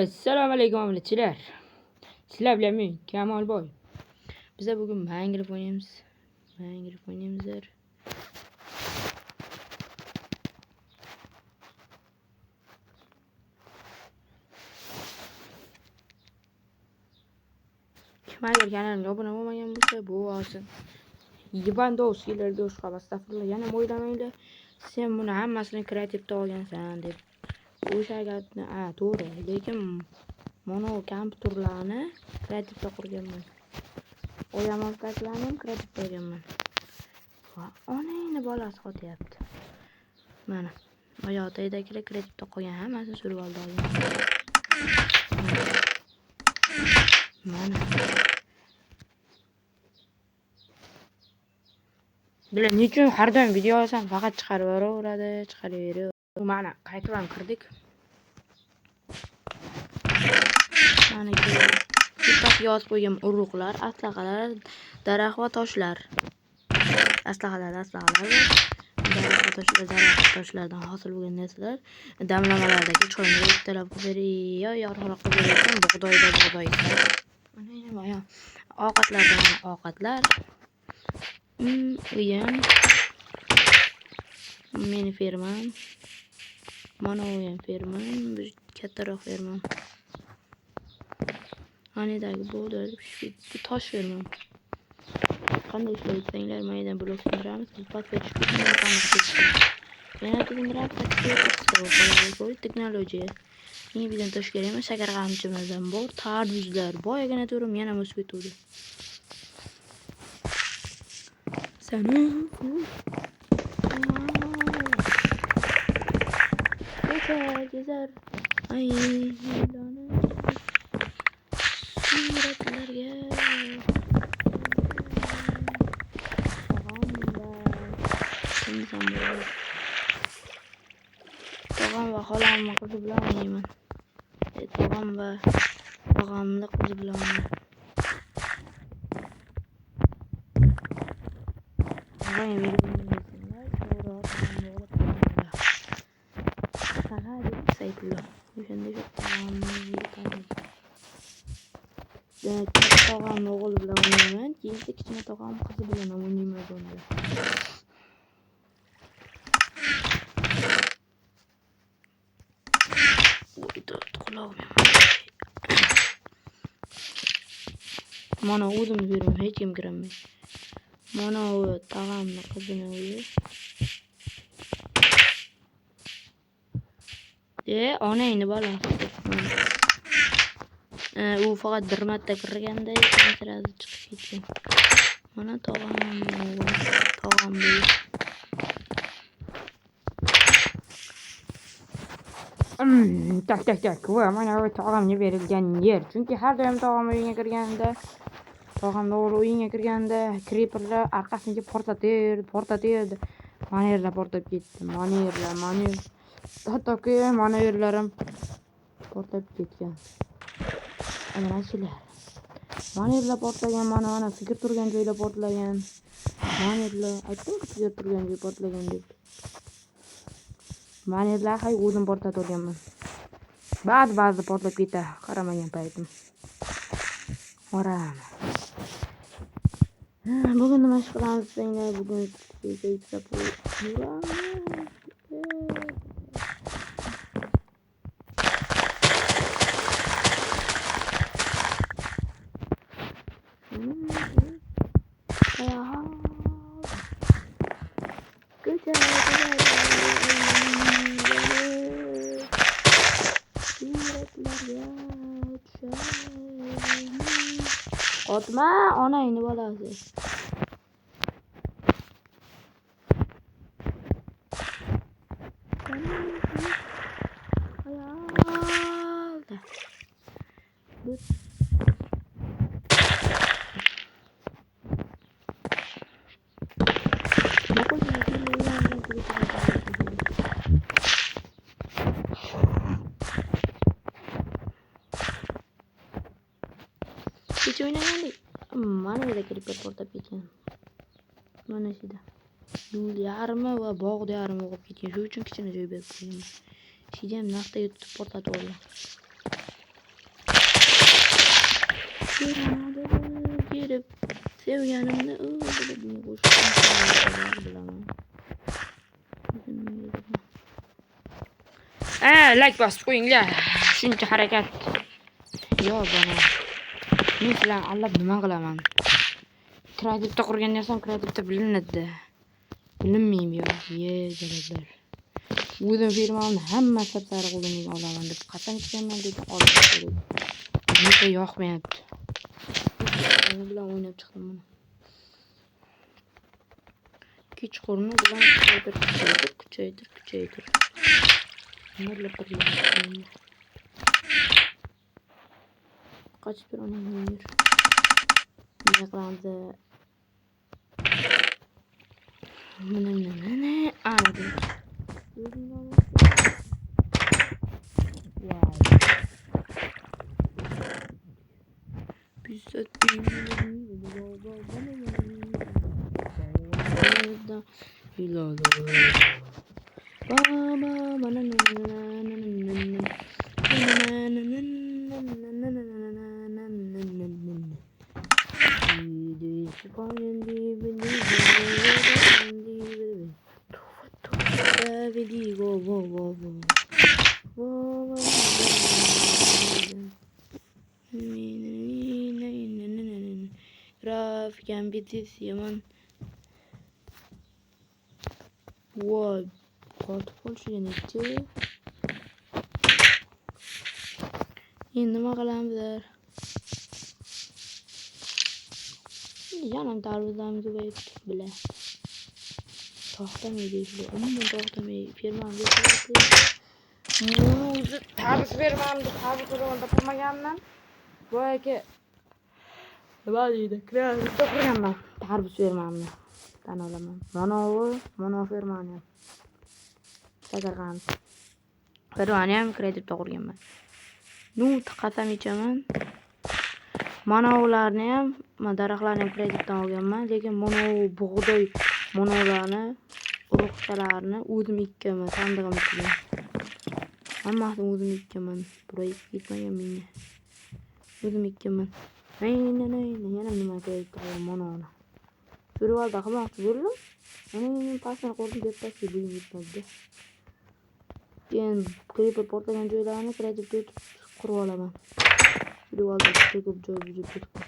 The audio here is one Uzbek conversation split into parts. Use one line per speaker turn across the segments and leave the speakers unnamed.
Assalomu alaykum obunachilar. Sizlar bilanmi? Kamolboy. Biz bugun Minecraft o'ynaymiz. Kim agar kanalimga obuna bo'lmagan bo'lsa, bu olsin. Yevandovskilar do'shqa astag'firullah. Yana o'ylamanglar. Sen buni hammasini kreativda olgansan deb. O'sha gapni, to'g'ri, lekin mono kompyuterlarni kreativda qurganman. O'yamoltaklarni ham kreativda qurganman. Va onangni bolasi qotyapti. Mana, oyoqdagilar kreativda qolgan hammasini surib oldi. Mana. Bular nechun har doim video olsam faqat chiqaraveradi. Mana qaytadan kirdik. Mana sifat yozib qo'ygan urug'lar, aslaqalar, daraxt va toshlar. Aslaqalar. Toshlardan hosil bo'lgan narsalar, damlamalardagi choyni talab qilib yorug'roq qilib bergan bug'doy. Mana ovqatlar. Uyim. Meni fermam. Mana uyim fermam, bir kattaroq fermam. Anidagi bo'lar, bu tosh fermam. Qanday ishlaydi desanglar, maydan blok sindiramiz, yana texnologiya. Menga bizdan tosh kerak emas, shakar qamchimizdan bor, tarvuzlar, boyagina turim yana musbetudi. Gezer. Tog'am va xolamni qizi bilan o'ynayman. Tog'am va tog'amni qizi bilan o'ynayman. Tog'am o'g'li bilan o'ynayman, keyin kichkina tog'am qizi bilan o'ynayman. Mana o'zim yuraman, hech kim kiramay. Mana u tog'amni qizini uyi. Onangni bolasi. U faqat bir marta kirganda sirasi chiqib ketgan. Mana tog'am bu. Tak. Va mana bu tog'amga berilgan yer. Chunki har doim tog'am uyga kirganda, tog'amni o'g'li uyga kirganda, creeperlar orqasiga portaterdi. Mana yerlar portlab ketdi. Mana hattoki mana yerlarim portlab ketgan. Obunachilar. Mana yerlar portlagan, mana sigir turgan joylar portlagan. Mana yerlar, aytdim-ku sigir turgan joy portlagan deb. Mana yerlar o'zim portlatib olganman. Ba'zi portlab ketdi, qaramagan paytim. Oram. Bugun nima ish qilamiz desanglar, bugun Otma onangni bolasi. Hiç oynagandik. Mana yerda creeper portlab ketgan. Mana shida. Yo'l yarmi va bog'da yarmi o'qib ketgan. Shu uchun kichkina joy berib qo'ydim. Shida ham naftaga tutib portlatib oldim. Girip sevganimni o'ldirib qo'shdim bilaman. Like bosib qo'yinglar. Shuncha harakat. Yo bana. Men sizlarni allab nima qilaman? Kreativda qurgan narsam kreativda bilinadi. Bilinmaymi yo? Jalablar. O'zim firmamni hamma sari qo'limga olaman deb qasam ichaman lekin olib qo'ydim. Menga yoqmayapti. Men bilan o'ynab chiqdim buni. Kechqurun bilan kuchaytir. Nimalar birlashdi? Qochib bir ona yer. Nima qilamiz? Mana adi. Wow. Bizat Grafiken bitis yaman. Voy, qotib qolishgan etti. Endi nima qilamizlar? Yanam tarvuzlarni ko'paytirib bila. To'xtamay deyishdi. Umuman to'xtamay firmamga keldi. O'zi tarvuz bermamdi. Tarvuz qilib topmaganman. Voy aka. Nima deydi? Kreativda qurganman. Tarvuz bermamdi. Tan olaman. Mana firmani ham. Sadargan. Firmani ham kreativda qurganman. Qasam ichaman. Mana ularni ham, daraxtlarni ham kreditdan olganman, lekin mana bug'doy ularni urug'chalarni o'zim ekkanman, sandig'im ichiga. Hammasini o'zim ekkanman. Buraya ketmagan menga. O'zim ekkanman. Yana nima kerak qilgan mana uni. Survalda qilmoqchi bo'ldim. Men pastdan qo'rqib deb pastga bo'yim yetmadi. Keyin creeper portlagan joylarni kreativda qurib olaman. Survalda ko'p joy buzib ketdi.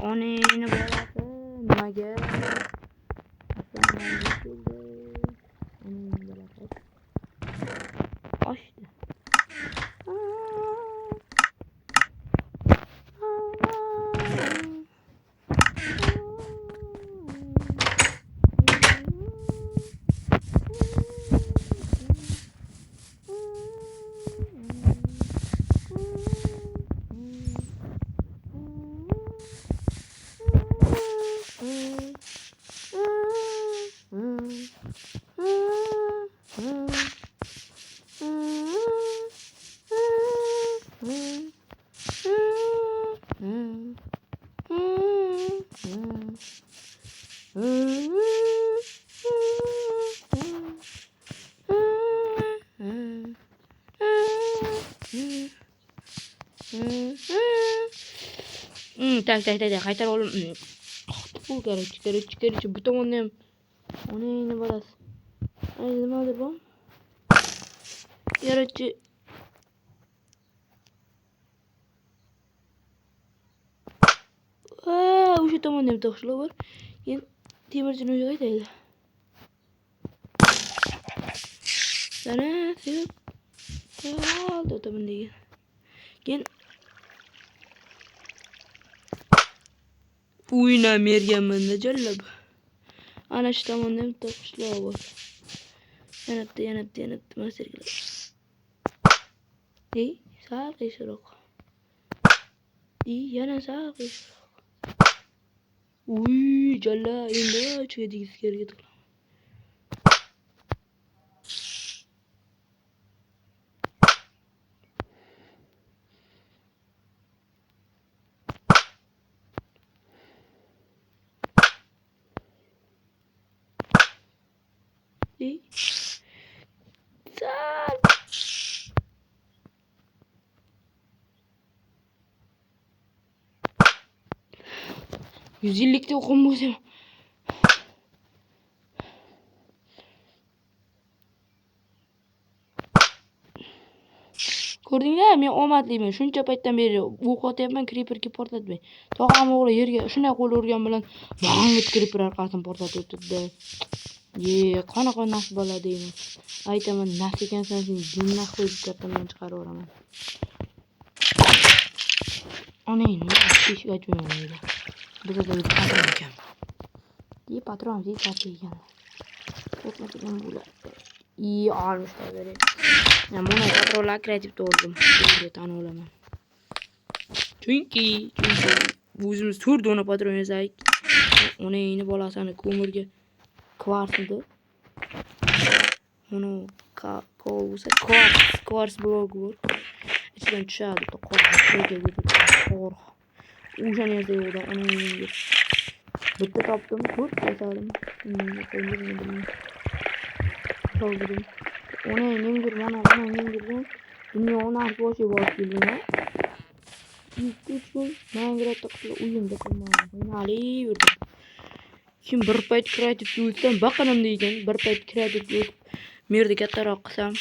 Oneni bolasi nimaga? Oshdi. Tak qaytar oğlum. Bu kerak. Bu tomonda ham. Oneni bolasi. Nima oldi bu? Yaratchi. O'sha tomonda ham to'xshlar bor. Keyin temirchini uyiga qaytaydi. Sana suyib. Oldi tomondagi. Keyin o'ynab merganman-da jallab. Ana shu tomonda ham to'xshlar bor. Yanatdi masterlar. Sal qiyshroq. Yana sal qiyshroq. Jalla endi ichiga tegib kerak. İyi. Sal. 100 yillikda o'qim bo'lsa. Ko'rdinglar, men omadliman. Shuncha paytdan beri o'q otyapman, creeperga portlatmay. Tog'am o'g'li yerga shunday qo'l urgan bilan bangit creeper orqasini portlatib o'tdi. Qanaqa nasib bola deyman. Aytaman, nasib ekansan, sen jinnah qo'yib kattaman chiqaraveraman. Ana endi eshik ochmaydi. Bizda patron ekan. Patron ziyat ekan. O'tmagan bo'ladi. Olmishlar beradi. Men buni patronlar kreativ to'ldim. Shunga tan olaman. Chunki o'zimiz 4 dona patron yasak. Uni endi bolasini ko'mirga kvartida. Buni kvars blok bor. İçinden tushadi, qor. O'shani yasaydi, uni bitta topdim, 4 yasadim. To'ldirdim. Uni yengir, mana yengirdim. Dunyoni arboshi bor kelgan. 2-3 kun Minecraftda qilib o'yinda qilmadim. O'ynalayverdim. Kim bir payt kreativ bo'lsam, baqanam degan, bir payt kreativ bo'lib, merda kattaroq qilsam.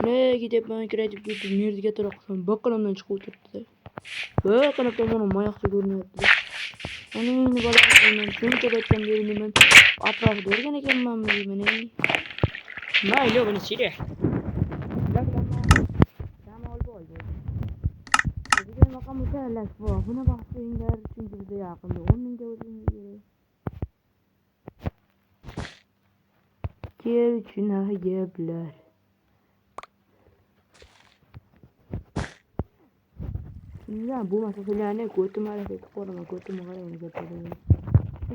Nega deb men kreativ bo'lib, merda kattaroq qilsam, baqanamdan chiqib o'tirdi. Baqanamdan mana moyoqcha ko'rinyapti. Uning bolasidan shuncha paytdan beri men atrofda o'rgan ekanman, deyman. Mayli, buni chiri. Maqam o'talash bor. Buni bahsinglar chunki bizga yaqinda 10 mingga o'zingiz kerak. Kel shunaqa gaplar. Sizlar bu masalalarni ko'tib qo'raman, ko'tib qarayman gaplarni.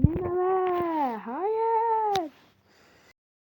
Nima? Hayır.